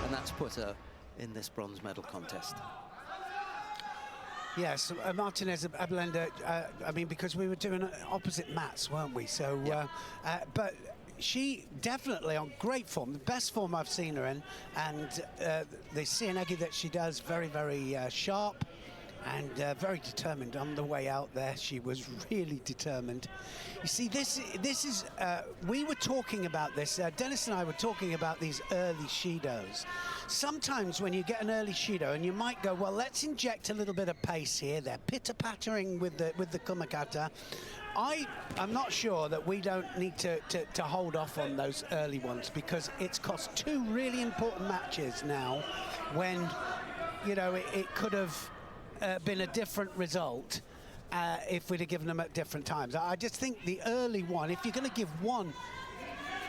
and that's put her in this bronze medal contest. Yes, Martinez Abelenda, I mean, because we were doing opposite mats, weren't we? So, but she definitely on great form, the best form I've seen her in, and the Cianegi that she does, very, very sharp and very determined on the way out there. She was really determined. You see, this is, we were talking about this, Dennis and I were talking about these early Shidos. Sometimes when you get an early Shido and you might go, well, let's inject a little bit of pace here. They're pitter-pattering with the Kumakata. I'm not sure that we don't need to hold off on those early ones, because it's cost 2 really important matches now when, you know, it could have been a different result if we'd have given them at different times. I just think the early one, if you're going to give one,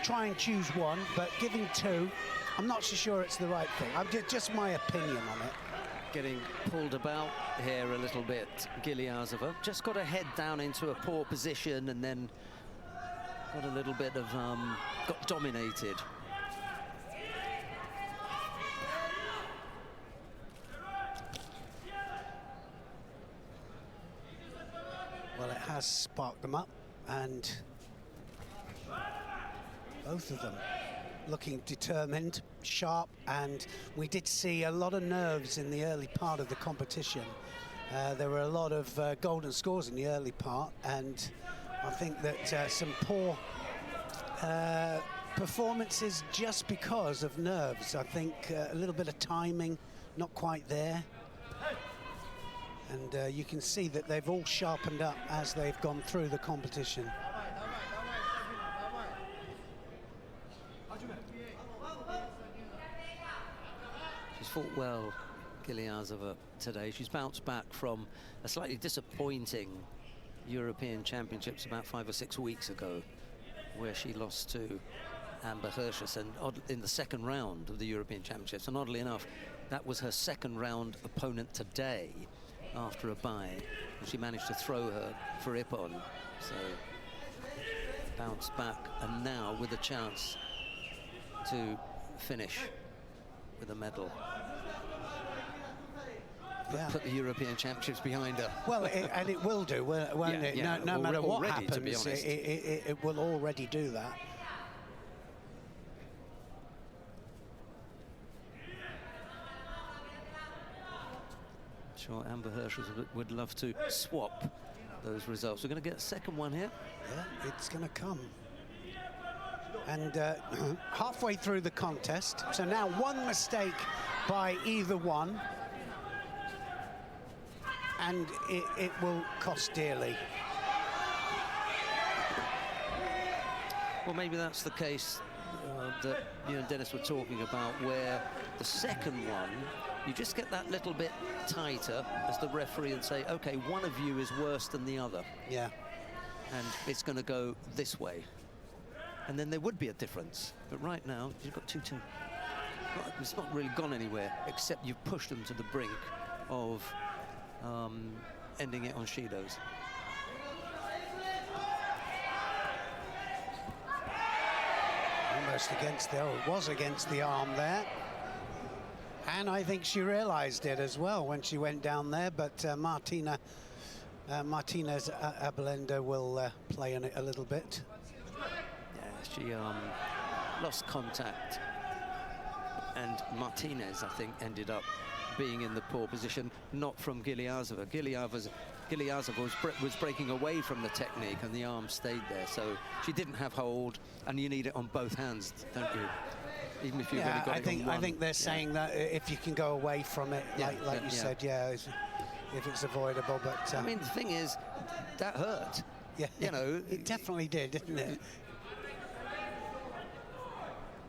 try and choose one, but giving 2, I'm not so sure it's the right thing. Just my opinion on it. Getting pulled about here a little bit, Gilyazova. Just got her head down into a poor position and then got a little bit of, got dominated. Well, it has sparked them up, and both of them looking determined, sharp, and we did see a lot of nerves in the early part of the competition. There were a lot of golden scores in the early part, and I think that some poor performances just because of nerves. I think a little bit of timing, not quite there. And you can see that they've all sharpened up as they've gone through the competition. She's fought well, Gilyazova, today. She's bounced back from a slightly disappointing European Championships about 5 or 6 weeks ago, where she lost to Amber Hirschus in the second round of the European Championships. And oddly enough, that was her second round opponent today after a bye. And she managed to throw her for Ippon. So bounced back, and now with a chance to finish with a medal. Put the European Championships behind her. Well, and it will do, won't it? Yeah. No matter what happens, to be honest. It will already do that. Sure, Amber Hirschus would love to swap those results. We're going to get a second one here. Yeah, it's going to come. And halfway through the contest, so now one mistake by either one, and it will cost dearly. Well, maybe that's the case that you and Dennis were talking about, where the second one, you just get that little bit tighter as the referee and say, okay, one of you is worse than the other. Yeah. And it's going to go this way. And then there would be a difference. But right now, you've got 2-2. It's not really gone anywhere, except you've pushed them to the brink of ending it on Shidos. Almost against the, it was against the arm there. And I think she realized it as well when she went down there, but Martinez Abelenda will play in it a little bit. Yeah, she lost contact, and Martinez, I think, ended up being in the poor position, not from Gilyazova. Gilyazova was breaking away from the technique, and the arm stayed there, so she didn't have hold, and you need it on both hands, don't you? Even if you've only got it on one. I think they're saying that if you can go away from it, like you said, if it's avoidable. But I mean, the thing is, that hurt. Yeah, you know, it definitely did, didn't it?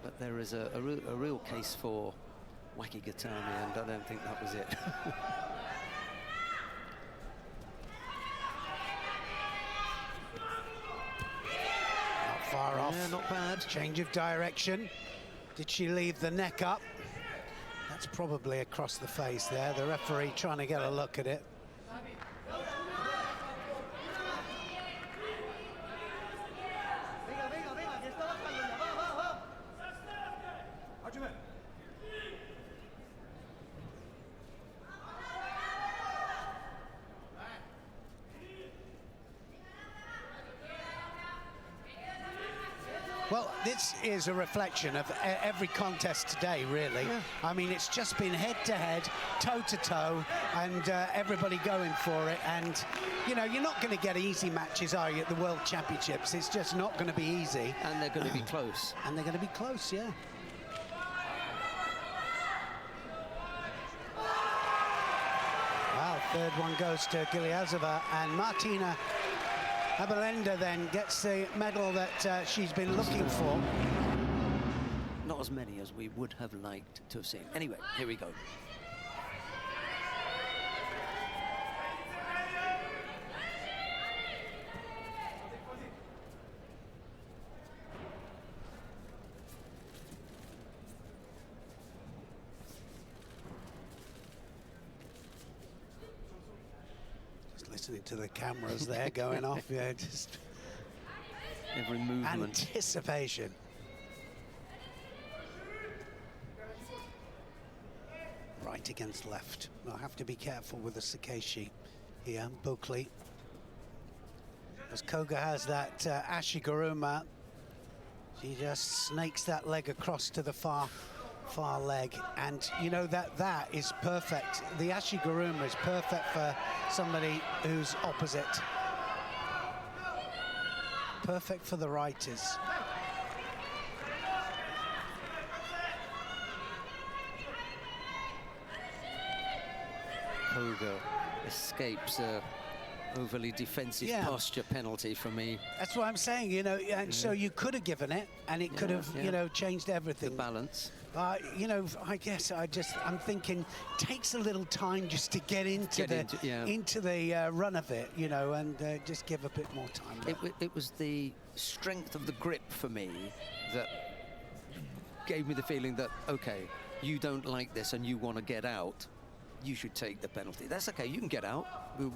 But there is a real case for Wakigatami, and I don't think that was it. Not far off. Yeah, not bad. Change of direction. Did she leave the neck up? That's probably across the face there. The referee trying to get a look at it. Well, this is a reflection of every contest today, really. Yeah. I mean, it's just been head-to-head, toe-to-toe, and everybody going for it. And, you know, you're not going to get easy matches, are you, at the World Championships? It's just not going to be easy. And they're going to be close. And they're going to be close, yeah. Well, third one goes to Giliazova, and Martina Abelenda then gets the medal that she's been looking for. Not as many as we would have liked to have seen. Anyway, here we go. Listening to the cameras there going off, yeah, just Every movement. anticipation. Right against left. I'll have to be careful with the Sakeshi here, Buckley. As Koga has that Ashiguruma, she just snakes that leg across to the far leg, and you know that is perfect. The Ashiguruma is perfect for somebody who's opposite. Perfect for the righters. Koga escapes a overly defensive posture penalty for me. That's what I'm saying, you know, and so you could have given it, and it could have, you know, changed everything. The balance. You know, I guess I'm thinking takes a little time just to get into the run of it, you know, and just give a bit more time. It was the strength of the grip for me that gave me the feeling that, okay, you don't like this and you want to get out, you should take the penalty. That's okay, you can get out.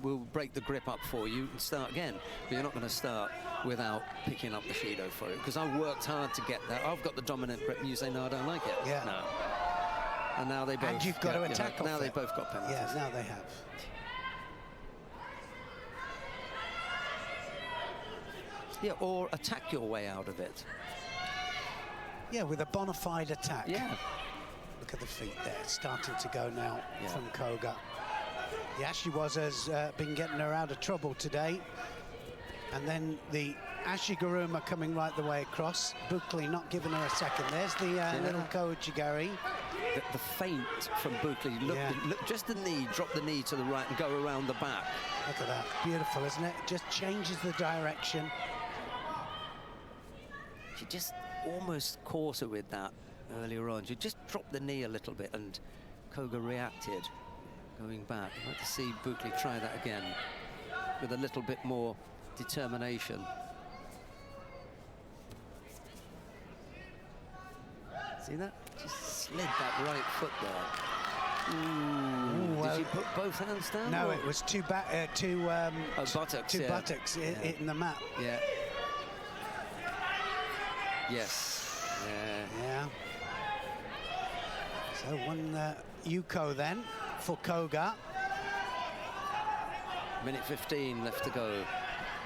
We'll break the grip up for you and start again. But you're not going to start without picking up the Shido for it. Because I worked hard to get that. I've got the dominant grip and you say, no, I don't like it. Yeah. No. And now they both... And you've got to attack off now they it. both got penalties. Yeah, now they have. Yeah, or attack your way out of it. Yeah, with a bona fide attack. Yeah. Look at the feet there, starting to go now from Koga. The Ashiwaza's been getting her out of trouble today. And then the Ashiguruma coming right the way across. Buckley not giving her a second. There's the little Kouchigari. The feint from Buckley, look, just the knee, drop the knee to the right and go around the back. Look at that, beautiful, isn't it? Just changes the direction. She just almost caught her with that earlier on. She just dropped the knee a little bit and Koga reacted, going back. I'd like to see Buckley try that again with a little bit more determination. See that? Just slid that right foot there. Ooh, did you put both hands down? No, or? it was two buttocks. Two buttocks hitting the mat. Yeah. Yes. Yeah. So one Yuko then for Koga. Minute 15 left to go.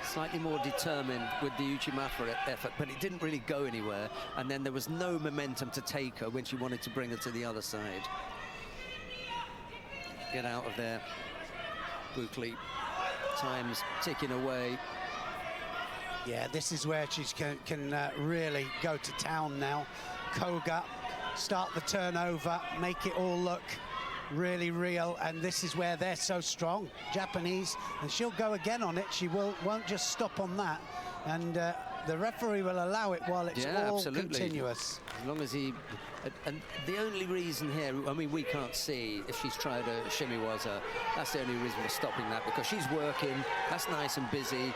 Slightly more determined with the Uchimata effort, but it didn't really go anywhere. And then there was no momentum to take her when she wanted to bring her to the other side. Get out of there. Buckley. Time's ticking away. Yeah, this is where she can really go to town now. Koga, start the turnover, make it all look really real, and this is where they're so strong, Japanese, and she'll go again on it. She won't just stop on that, and the referee will allow it while it's all continuous. As long as he... And the only reason here, I mean, we can't see if she's tried a shimiwaza. That's the only reason we're stopping that, because she's working, that's nice and busy.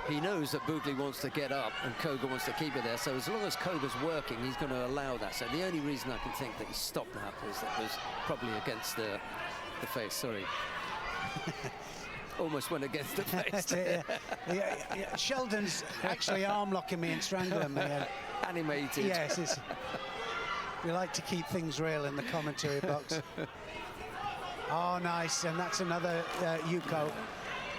He knows that Buckley wants to get up and Koga wants to keep her there, so as long as Koga's working, he's going to allow that. So the only reason I can think that he stopped that was probably against the face, sorry. Almost went against the face. Yeah. Sheldon's actually arm locking me and strangling me. Animated. Yes, we like to keep things real in the commentary box. Oh, nice, and that's another Yuko.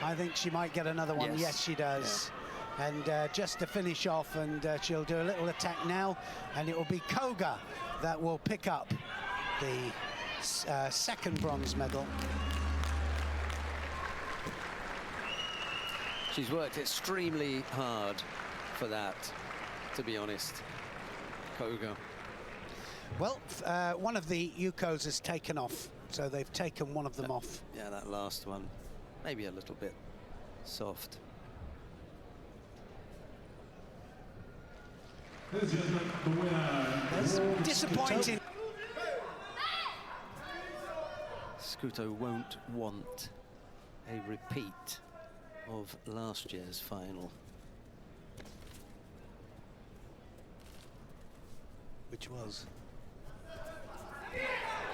I think she might get another one. Yes, she does. And just to finish off, and she'll do a little attack now, and it will be Koga that will pick up the second bronze medal. She's worked extremely hard for that, to be honest, Koga. Well, one of the Yukos has taken off, so they've taken one of them off. Yeah, that last one, maybe a little bit soft. That's disappointing. Scuto won't want a repeat of last year's final. Which was?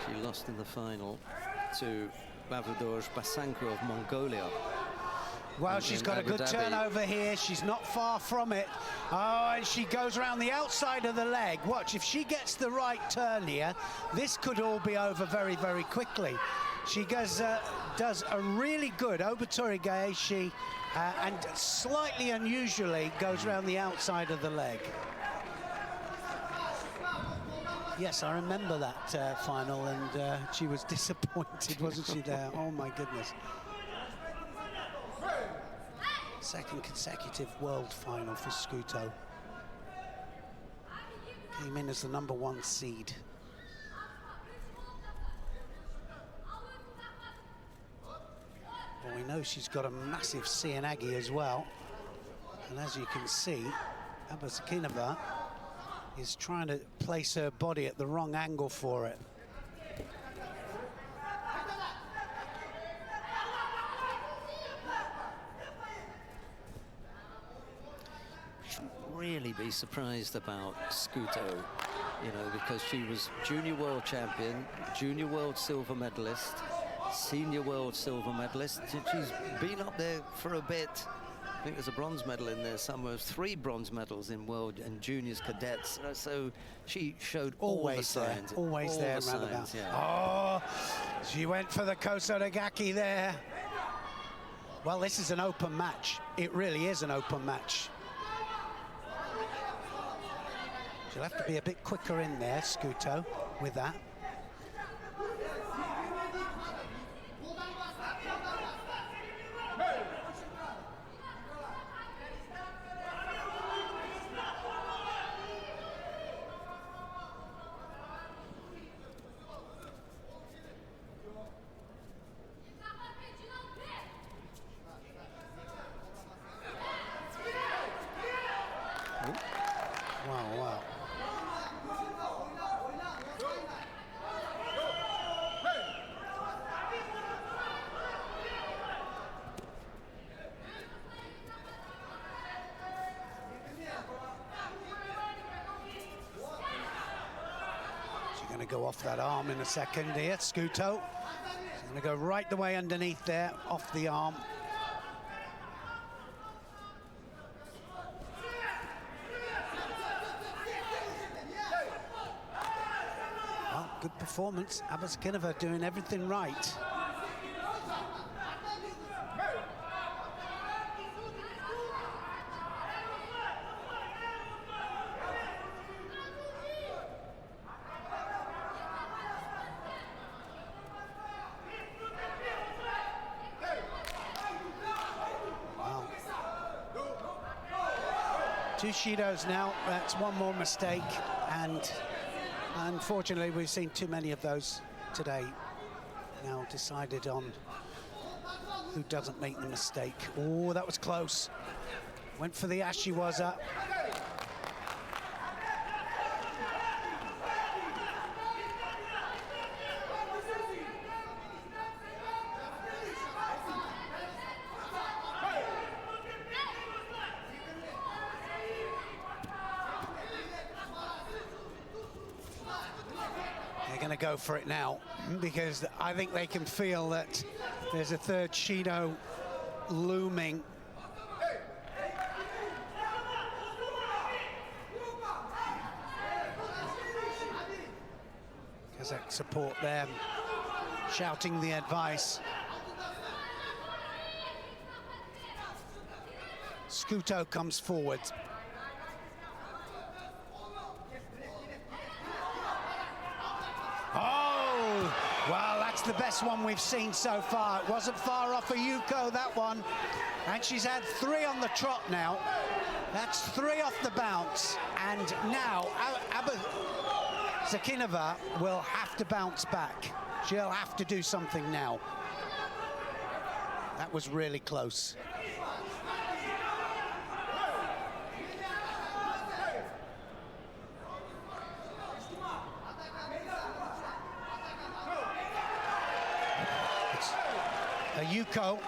She lost in the final to Bavudorj Basanko of Mongolia. Well, she's got a good turnover here. She's not far from it. Oh, and she goes around the outside of the leg. Watch, if she gets the right turn here, this could all be over very, very quickly. She does a really good Obatori Gaeshi, and slightly unusually goes around the outside of the leg. Yes, I remember that final, and she was disappointed, wasn't she, there? Oh, my goodness. Second consecutive world final for Scuto. Came in as the #1 seed. Well, we know she's got a massive Seanagi as well. And as you can see, Abasakinova is trying to place her body at the wrong angle for it. Really be surprised about Scuto, you know, because she was junior world champion, junior world silver medalist, senior world silver medalist. She's been up there for a bit. I think there's a bronze medal in there somewhere, 3 bronze medals in world and juniors cadets. So she showed all the signs. Always there, roundabout. Yeah. Oh, she went for the Kosodagaki there. Well, this is an open match. It really is an open match. She'll have to be a bit quicker in there, Scuto, with that. Wow. She's going to go off that arm in a second here, Scuto. She's going to go right the way underneath there, off the arm. Well, good performance. Abasakinova doing everything right. Two Shidos now. That's one more mistake, and unfortunately we've seen too many of those today. Now decided on who doesn't make the mistake. Oh, that was close. Went for the Ashiwaza. Going to go for it now, because I think they can feel that there's a third Shido looming. Kazakh support there, shouting the advice. Skuto comes forward. Oh, well, that's the best one we've seen so far. It wasn't far off of Yuko, that one. And she's had 3 on the trot now. That's 3 off the bounce. And now Zakinova will have to bounce back. She'll have to do something now. That was really close. A Yuko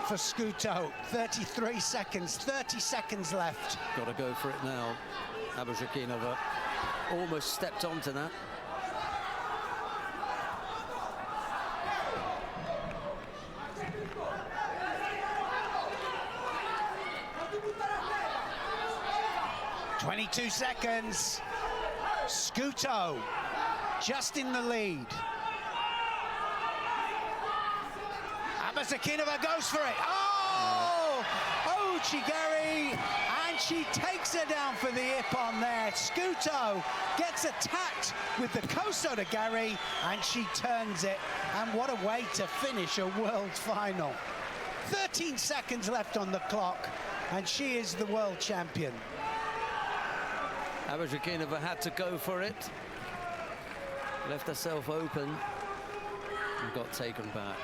for Skuto, 33 seconds, 30 seconds left. Got to go for it now. Abajakinova almost stepped onto that. "22 seconds. Skuto just in the lead. Zakinova goes for it. Oh! Oh, Chigari! And she takes her down for the ippon there. Skuto gets attacked with the Koso to Gary, and she turns it. And what a way to finish a world final. 13 seconds left on the clock, and she is the world champion. Abajakinova had to go for it. Left herself open and got taken back.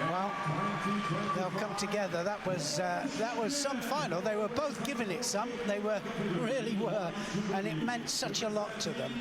Well, they'll come together. That was some final. They were both giving it some. They really were, and it meant such a lot to them.